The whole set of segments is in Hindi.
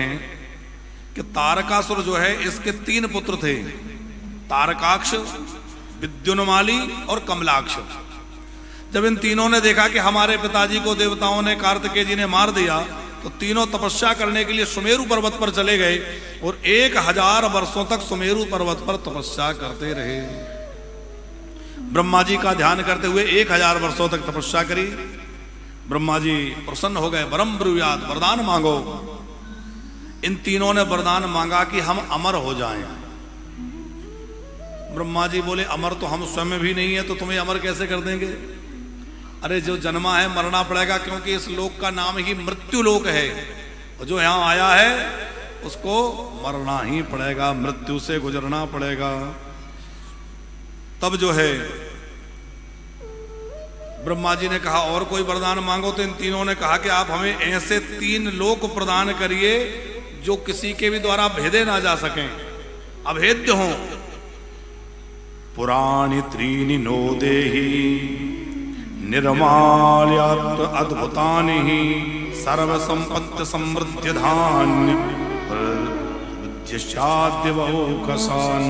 हैं कि तारकासुर जो है इसके 3 पुत्र थे, तारकाक्ष, विद्युन्माली और कमलाक्ष। जब इन तीनों ने देखा कि हमारे पिताजी को देवताओं ने, कार्तिकेय जी ने मार दिया, तो तीनों तपस्या करने के लिए सुमेरु पर्वत पर चले गए और 1000 वर्षों तक सुमेरु पर्वत पर तपस्या करते रहे। ब्रह्मा जी का ध्यान करते हुए 1000 वर्षों तक तपस्या करी। ब्रह्मा जी प्रसन्न हो गए। वरम ब्रूयात, वरदान मांगो। इन तीनों ने वरदान मांगा कि हम अमर हो जाएं। ब्रह्मा जी बोले अमर तो हम स्वयं भी नहीं है, तो तुम्हें अमर कैसे कर देंगे? अरे जो जन्मा है मरना पड़ेगा, क्योंकि इस लोक का नाम ही मृत्यु लोक है, और जो यहां आया है उसको मरना ही पड़ेगा, मृत्यु से गुजरना पड़ेगा। तब जो है ब्रह्मा जी ने कहा और कोई वरदान मांगो। तो इन तीनों ने कहा कि आप हमें ऐसे 3 लोक प्रदान करिए जो किसी के भी द्वारा भेदे ना जा सकें, अभेद्य हों। पुराणी त्रीनि नो देहि निर्माल्यात् अद्भुतानि सर्व संपत्ति समृद्धि धान्य प्रद्यशाद्यवोकसान।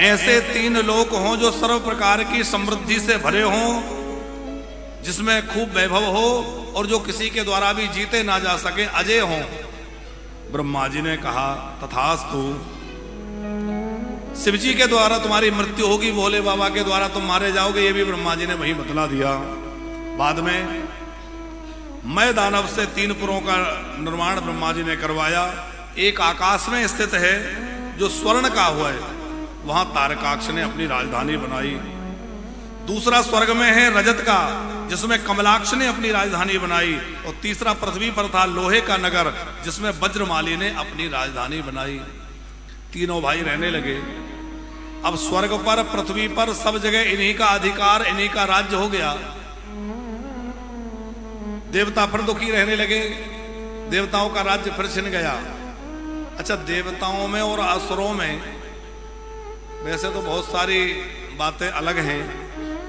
ऐसे 3 लोक हों जो सर्व प्रकार की समृद्धि से भरे हों, जिसमें खूब वैभव हो और जो किसी के द्वारा भी जीते ना जा सके, अजय हों। ब्रह्मा जी ने कहा तथास्तु। शिव जी के द्वारा तुम्हारी मृत्यु होगी, भोले बाबा के द्वारा तुम मारे जाओगे, ये भी ब्रह्मा जी ने वही बतला दिया। बाद में मैं दानव से 3 पुरों का निर्माण ब्रह्मा जी ने करवाया। एक आकाश में स्थित है जो स्वर्ण का हुआ है, वहां तारकाक्ष ने अपनी राजधानी बनाई। दूसरा स्वर्ग में है रजत का, जिसमें कमलाक्ष ने अपनी राजधानी बनाई। और तीसरा पृथ्वी पर था लोहे का नगर, जिसमें वज्रमाली ने अपनी राजधानी बनाई। तीनों भाई रहने लगे। अब स्वर्ग पर, पृथ्वी पर, सब जगह इन्हीं का अधिकार, इन्हीं का राज्य हो गया। देवता फिर दुखी रहने लगे, देवताओं का राज्य फिर छिन गया। अच्छा, देवताओं में और असुरों में वैसे तो बहुत सारी बातें अलग हैं,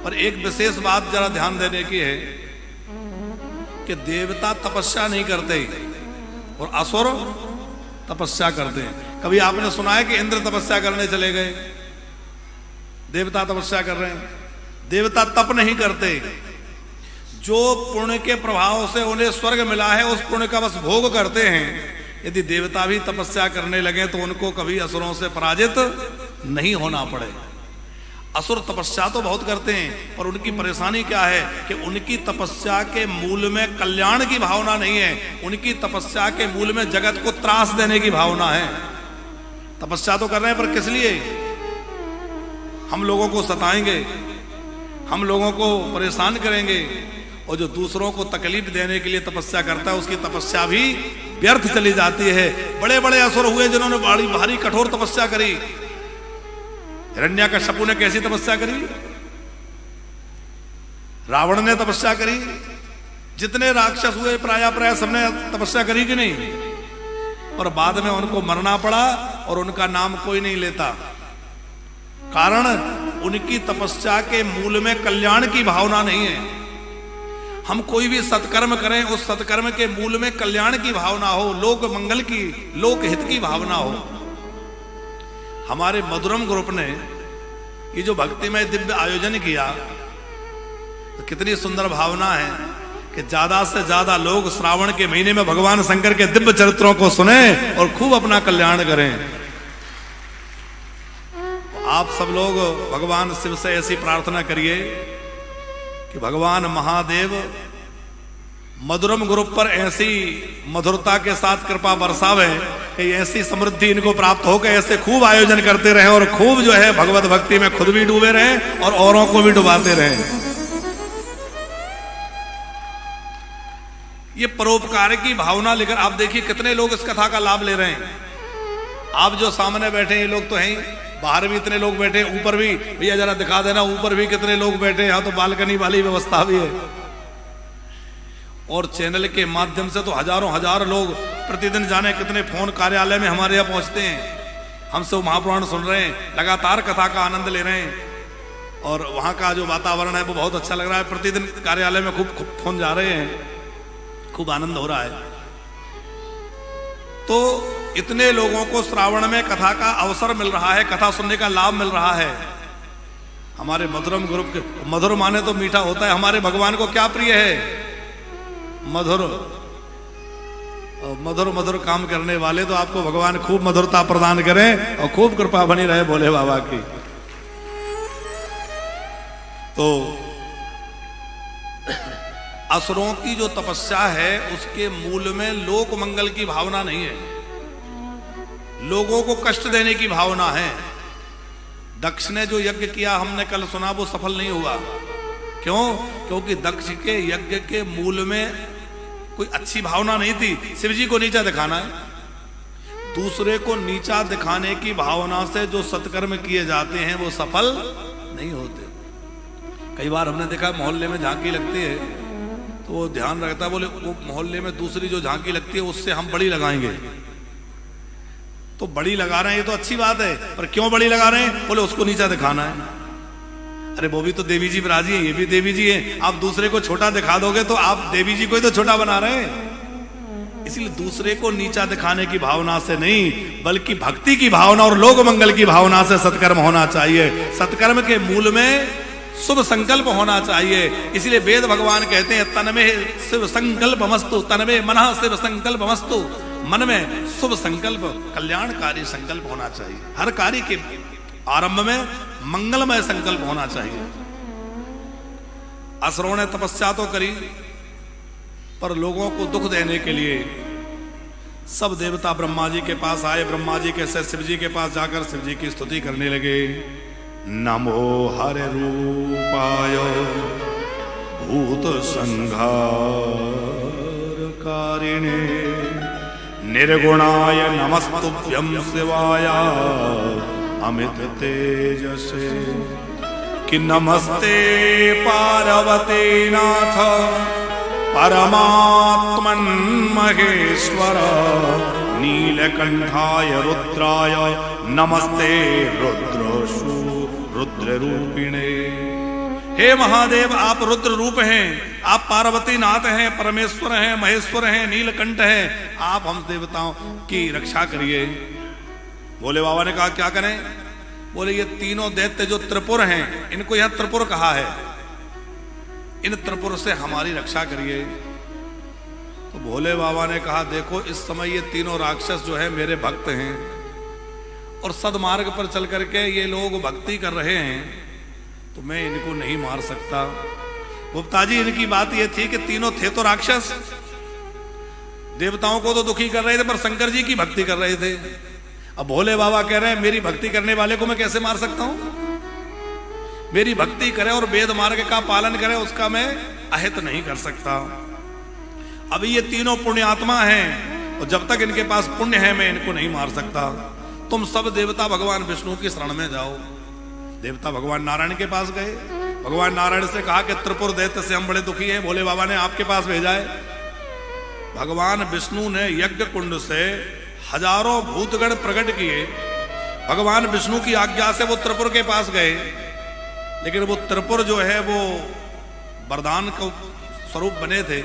पर एक विशेष बात जरा ध्यान देने की है कि देवता तपस्या नहीं करते और असुर तपस्या करते हैं। कभी आपने सुना है कि इंद्र तपस्या करने चले गए? देवता तपस्या कर रहे हैं। देवता तप नहीं करते। जो पुण्य के प्रभाव से उन्हें स्वर्ग मिला है, उस पुण्य का बस भोग करते हैं। यदि देवता भी तपस्या करने लगे तो उनको कभी असुरों से पराजित नहीं होना पड़े। असुर तपस्या तो बहुत करते हैं, पर उनकी परेशानी क्या है कि उनकी तपस्या के मूल में कल्याण की भावना नहीं है। उनकी तपस्या के मूल में जगत को त्रास देने की भावना है। तपस्या तो कर रहे हैं, पर किस लिए? हम लोगों को सताएंगे, हम लोगों को परेशान करेंगे। और जो दूसरों को तकलीफ देने के लिए तपस्या करता है, उसकी तपस्या भी व्यर्थ चली जाती है। बड़े बड़े असुर हुए जिन्होंने बड़ी भारी कठोर तपस्या करी। हिरण्यकश्यपु ने कैसी तपस्या करी? रावण ने तपस्या करी। जितने राक्षस हुए प्राय सबने तपस्या करी कि नहीं? पर बाद में उनको मरना पड़ा और उनका नाम कोई नहीं लेता। कारण उनकी तपस्या के मूल में कल्याण की भावना नहीं है। हम कोई भी सत्कर्म करें, उस सत्कर्म के मूल में कल्याण की भावना हो, लोक मंगल की, लोक हित की भावना हो। हमारे मधुरम ग्रुप ने ये जो भक्तिमय दिव्य आयोजन किया, तो कितनी सुंदर भावना है कि ज्यादा से ज्यादा लोग श्रावण के महीने में भगवान शंकर के दिव्य चरित्रों को सुने और खूब अपना कल्याण करें। आप सब लोग भगवान शिव से ऐसी प्रार्थना करिए कि भगवान महादेव मधुरम ग्रुप पर ऐसी मधुरता के साथ कृपा बरसावे कि ऐसी समृद्धि इनको प्राप्त हो, कि ऐसे खूब आयोजन करते रहे और खूब जो है भगवत भक्ति में खुद भी डूबे रहे और औरों को भी डुबाते रहे। ये परोपकार की भावना लेकर आप देखिए कितने लोग इस कथा का लाभ ले रहे हैं। आप जो सामने बैठे ये लोग तो हैं, बाहर भी इतने लोग बैठे, ऊपर भी भैया जरा दिखा देना, ऊपर भी कितने लोग बैठे। यहाँ तो बालकनी वाली व्यवस्था भी है। और चैनल के माध्यम से तो हजारों हजार लोग प्रतिदिन जाने कितने फोन कार्यालय में हमारे यहाँ पहुंचते हैं, हमसे वो महापुराण सुन रहे हैं, लगातार कथा का आनंद ले रहे हैं। और वहाँ का जो वातावरण है वो बहुत अच्छा लग रहा है। प्रतिदिन कार्यालय में खूब फोन जा रहे हैं, खूब आनंद हो रहा है। तो इतने लोगों को श्रावण में कथा का अवसर मिल रहा है, कथा सुनने का लाभ मिल रहा है। हमारे मधुरम ग्रुप के, मधुर माने तो मीठा होता है, हमारे भगवान को क्या प्रिय है? मधुर। मधुर मधुर काम करने वाले, तो आपको भगवान खूब मधुरता प्रदान करें और खूब कृपा बनी रहे भोले बाबा की। तो असुरों की जो तपस्या है उसके मूल में लोक मंगल की भावना नहीं है, लोगों को कष्ट देने की भावना है। दक्ष ने जो यज्ञ किया, हमने कल सुना, वो सफल नहीं हुआ। क्यों? क्योंकि दक्ष के यज्ञ के मूल में कोई अच्छी भावना नहीं थी। शिव जी को नीचा दिखाना है, दूसरे को नीचा दिखाने की भावना से जो सत्कर्म किए जाते हैं वो सफल नहीं होते। कई बार हमने देखा मोहल्ले में झांकी लगती है तो वो ध्यान रखता है, बोले वो मोहल्ले में दूसरी जो झांकी लगती है उससे हम बड़ी लगाएंगे। तो बड़ी लगा रहे हैं, ये तो अच्छी बात है, पर क्यों बड़ी लगा रहे हैं? बोले उसको नीचा दिखाना है। अरे वो भी तो देवी जी विराजी है, ये भी देवी जी है, आप दूसरे को छोटा दिखा दोगे तो आप देवी जी को ही तो छोटा बना रहे हैं। इसलिए दूसरे को नीचा दिखाने की भावना से नहीं, बल्कि भक्ति की भावना और लोक मंगल की भावना से सत्कर्म होना चाहिए। सत्कर्म के मूल में शुभ संकल्प होना चाहिए। इसलिए वेद भगवान कहते हैं तन्मे शिव संकल्पमस्तु, तन्मे मनः शिव संकल्पमस्तु। मन में शुभ संकल्प, कल्याणकारी संकल्प होना चाहिए। हर कार्य के आरंभ में मंगलमय संकल्प होना चाहिए। असुरों ने तपस्या तो करी, पर लोगों को दुख देने के लिए सब देवता ब्रह्मा जी के पास आए। ब्रह्मा जी के से शिव जी के पास जाकर शिव जी की स्तुति करने लगे। नमो हरे रूपाय भूत संहारकारिणे निर्गुणाय नमस्तुभ्यं शिवाय अमित तेजसे। कि नमस्ते पार्वती नाथ परमात्मन् महेश्वर नीलकंठाय रुद्राय नमस्ते रुद्रशु रुद्र रूपिणे। हे महादेव, आप रुद्र रूप हैं, आप पार्वती नाथ हैं, परमेश्वर हैं, महेश्वर हैं, नीलकंठ हैं, आप हम देवताओं की रक्षा करिए। भोले बाबा ने कहा क्या करें? बोले ये तीनों दैत्य जो त्रिपुर हैं, इनको यहां त्रिपुर कहा है, इन त्रिपुर से हमारी रक्षा करिए। तो भोले बाबा ने कहा देखो इस समय ये तीनों राक्षस जो है मेरे भक्त हैं और सदमार्ग पर चल करके ये लोग भक्ति कर रहे हैं, तो मैं इनको नहीं मार सकता। गुप्ता जी, इनकी बात ये थी कि तीनों थे तो राक्षस, देवताओं को तो दुखी कर रहे थे पर शंकर जी की भक्ति कर रहे थे। अब भोले बाबा कह रहे हैं मेरी भक्ति करने वाले को मैं कैसे मार सकता हूं? मेरी भक्ति करे और वेद मार्ग का पालन करे उसका मैं अहित नहीं कर सकता। अभी ये तीनों पुण्यात्मा हैं और जब तक इनके पास पुण्य है मैं इनको नहीं मार सकता। तुम सब देवता भगवान विष्णु की शरण में जाओ। देवता भगवान नारायण के पास गए। भगवान नारायण से कहा कि त्रिपुर दैत्य से हम बड़े दुखी हैं, भोले बाबा ने आपके पास भेजा है। भगवान विष्णु ने यज्ञ कुंड से हजारों भूतगण प्रकट किए। भगवान विष्णु की आज्ञा से वो त्रिपुर के पास गए, लेकिन वो त्रिपुर जो है वो वरदान का स्वरूप बने थे,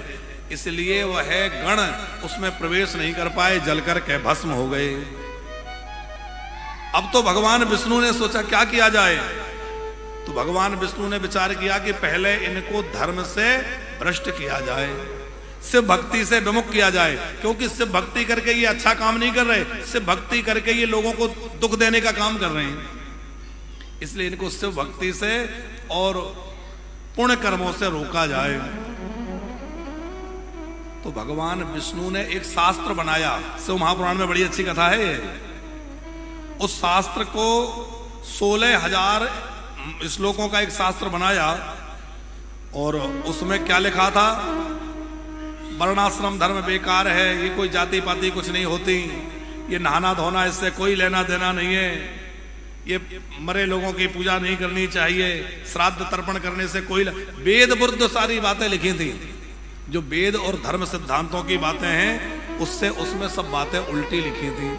इसलिए वह गण उसमें प्रवेश नहीं कर पाए, जलकर के भस्म हो गए। अब तो भगवान विष्णु ने सोचा क्या किया जाए। तो भगवान विष्णु ने विचार किया कि पहले इनको धर्म से भ्रष्ट किया जाए, शिव भक्ति से विमुख किया जाए, क्योंकि शिव भक्ति करके ये अच्छा काम नहीं कर रहे, शिव भक्ति करके ये लोगों को दुख देने का काम कर रहे हैं। इसलिए इनको शिव भक्ति से और पुण्य कर्मों से रोका जाए। तो भगवान विष्णु ने एक शास्त्र बनाया। शिव महापुराण में बड़ी अच्छी कथा है ये। उस शास्त्र को 16,000 श्लोकों का एक शास्त्र बनाया और उसमें क्या लिखा था? वर्णाश्रम धर्म बेकार है, ये कोई जाति पाति कुछ नहीं होती, ये नहाना धोना इससे कोई लेना देना नहीं है, ये मरे लोगों की पूजा नहीं करनी चाहिए, श्राद्ध तर्पण करने से कोई वेद विरुद्ध सारी बातें लिखी थी। जो वेद और धर्म सिद्धांतों की बातें हैं उससे उसमें सब बातें उल्टी लिखी थी।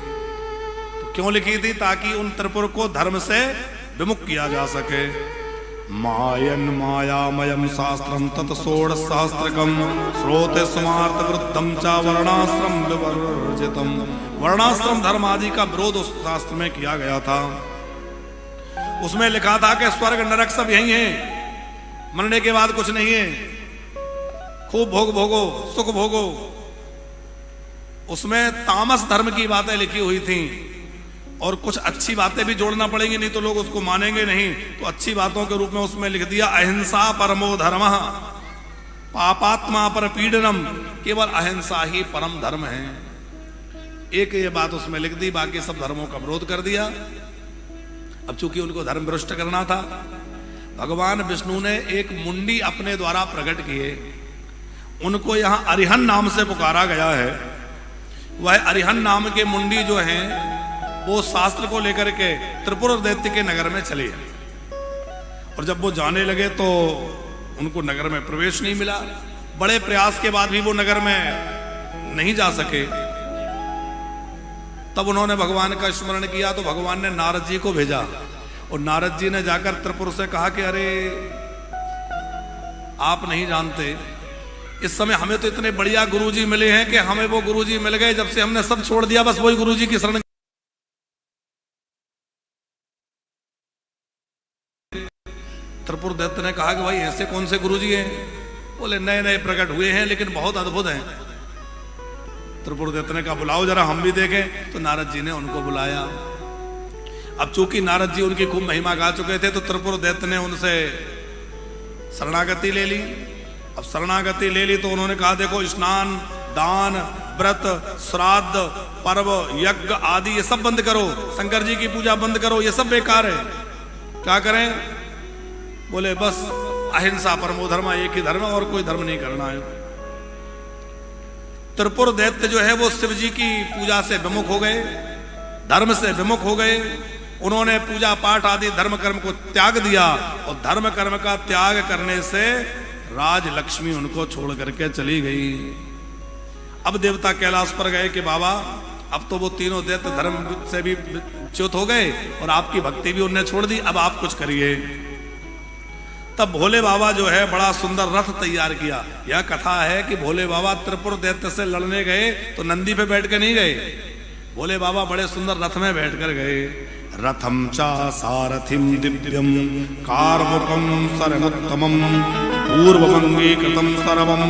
तो क्यों लिखी थी? ताकि उन त्रिपुर को धर्म से विमुख किया जा सके। मायन मायामयम शास्त्रम तत् षोडशसहस्त्रकम श्रोते स्मार्त वृद्धम चा वर्णाश्रम विवर्जितम। वर्णाश्रम धर्म आदि का विरोध उस शास्त्र में किया गया था। उसमें लिखा था कि स्वर्ग नरक सब यही है, मरने के बाद कुछ नहीं है, खूब भोग भोगो, सुख भोगो। उसमें तामस धर्म की बातें लिखी हुई थी और कुछ अच्छी बातें भी जोड़ना पड़ेंगी, नहीं तो लोग उसको मानेंगे नहीं। तो अच्छी बातों के रूप में उसमें लिख दिया अहिंसा परमो धर्मः पापात्मा पर पीड़नम, केवल अहिंसा ही परम धर्म है। एक ये बात उसमें लिख दी, बाकी सब धर्मों का विरोध कर दिया। अब चूंकि उनको धर्म भ्रष्ट करना था, भगवान विष्णु ने एक मुंडी अपने द्वारा प्रकट किए। उनको यहां अरिहन नाम से पुकारा गया है। वह अरिहन नाम के मुंडी जो हैं वो शास्त्र को लेकर के त्रिपुर दैत्य के नगर में चले, और जब वो जाने लगे तो उनको नगर में प्रवेश नहीं मिला। बड़े प्रयास के बाद भी वो नगर में नहीं जा सके। तब उन्होंने भगवान का स्मरण किया तो भगवान ने नारद जी को भेजा, और नारद जी ने जाकर त्रिपुर से कहा कि अरे आप नहीं जानते, इस समय हमें तो इतने बढ़िया गुरुजी मिले हैं कि हमें वो गुरुजी मिल गए, जब से हमने सब छोड़ दिया बस वही गुरुजी की शरण। त्रिपुर दैत्य ने कहा कि भाई ऐसे कौन से गुरुजी हैं? बोले नए नए प्रकट हुए हैं लेकिन बहुत अद्भुत हैं। त्रिपुर दैत्य ने कहा बुलाओ जरा हम भी देखें। तो नारद जी ने उनको बुलाया। अब चूंकि नारद जी उनकी खूब महिमा गा चुके थे तो त्रिपुर दैत्य ने उनसे शरणागति ले ली। अब शरणागति ले ली तो उन्होंने कहा देखो स्नान, दान, व्रत, श्राद्ध, पर्व, यज्ञ आदि ये सब बंद करो, शंकर जी की पूजा बंद करो, ये सब बेकार है। क्या करें? बोले बस अहिंसा परमो धर्म, एक ही धर्म, और कोई धर्म नहीं करना है। त्रिपुर दैत्य जो है वो शिव जी की पूजा से विमुख हो गए, धर्म से विमुख हो गए। उन्होंने पूजा पाठ आदि धर्म कर्म को त्याग दिया, और धर्म कर्म का त्याग करने से राज लक्ष्मी उनको छोड़ करके चली गई। अब देवता कैलाश पर गए कि बाबा अब तो वो तीनों दैत्य धर्म से भी च्युत हो गए और आपकी भक्ति भी उनने छोड़ दी, अब आप कुछ करिए। तब भोले बाबा जो है बड़ा सुंदर रथ तैयार किया। यह कथा है कि भोले बाबा त्रिपुर दैत्य से लड़ने गए तो नंदी पे बैठ कर नहीं गए, भोले बाबा बड़े सुंदर रथ में बैठ कर गए। रथम चा सारथिम दिव्यम कार्मुकम सर्वोत्तमम पूर्वमंगीकृतम सर्वम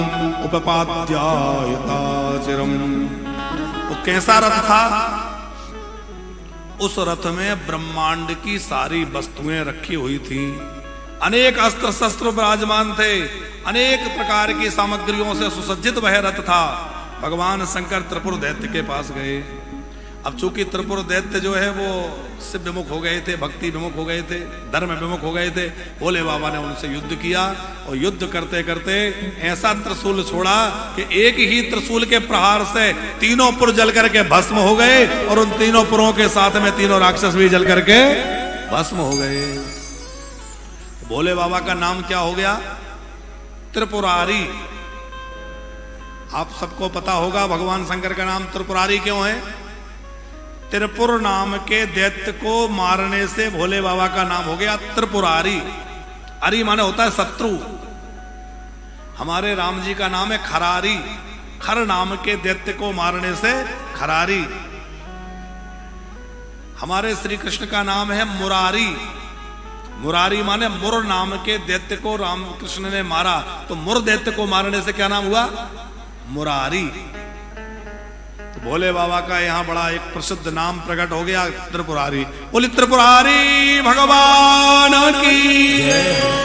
उपपाद्यायता चिरम। वो कैसा रथ था? उस रथ में ब्रह्मांड की सारी वस्तुएं रखी हुई थी, अनेक अस्त्र शस्त्र विराजमान थे, अनेक प्रकार की सामग्रियों से सुसज्जित वह रथ था। भगवान शंकर त्रिपुर दैत्य के पास गए। अब चूंकि त्रिपुर दैत्य जो है वो शिव विमुख हो गए थे, भक्ति विमुख हो गए थे, धर्म विमुख हो गए थे, भोले बाबा ने उनसे युद्ध किया, और युद्ध करते करते ऐसा त्रिशूल छोड़ा कि एक ही त्रिशूल के प्रहार से तीनों पुर जल करके भस्म हो गए, और उन तीनों पुरों के साथ में तीनों राक्षस भी जल करके भस्म हो गए। भोले बाबा का नाम क्या हो गया? त्रिपुरारी। आप सबको पता होगा भगवान शंकर का नाम त्रिपुरारी क्यों है? त्रिपुर नाम के दैत्य को मारने से भोले बाबा का नाम हो गया त्रिपुरारी। अरी माने होता है शत्रु। हमारे राम जी का नाम है खरारी, खर नाम के दैत्य को मारने से खरारी। हमारे श्री कृष्ण का नाम है मुरारी, मुरारी माने मुर नाम के दैत्य को राम कृष्ण ने मारा, तो मुर दैत्य को मारने से क्या नाम हुआ? मुरारी। तो भोले बाबा का यहां बड़ा एक प्रसिद्ध नाम प्रकट हो गया त्रिपुरारी। बोली त्रिपुरारी भगवान की।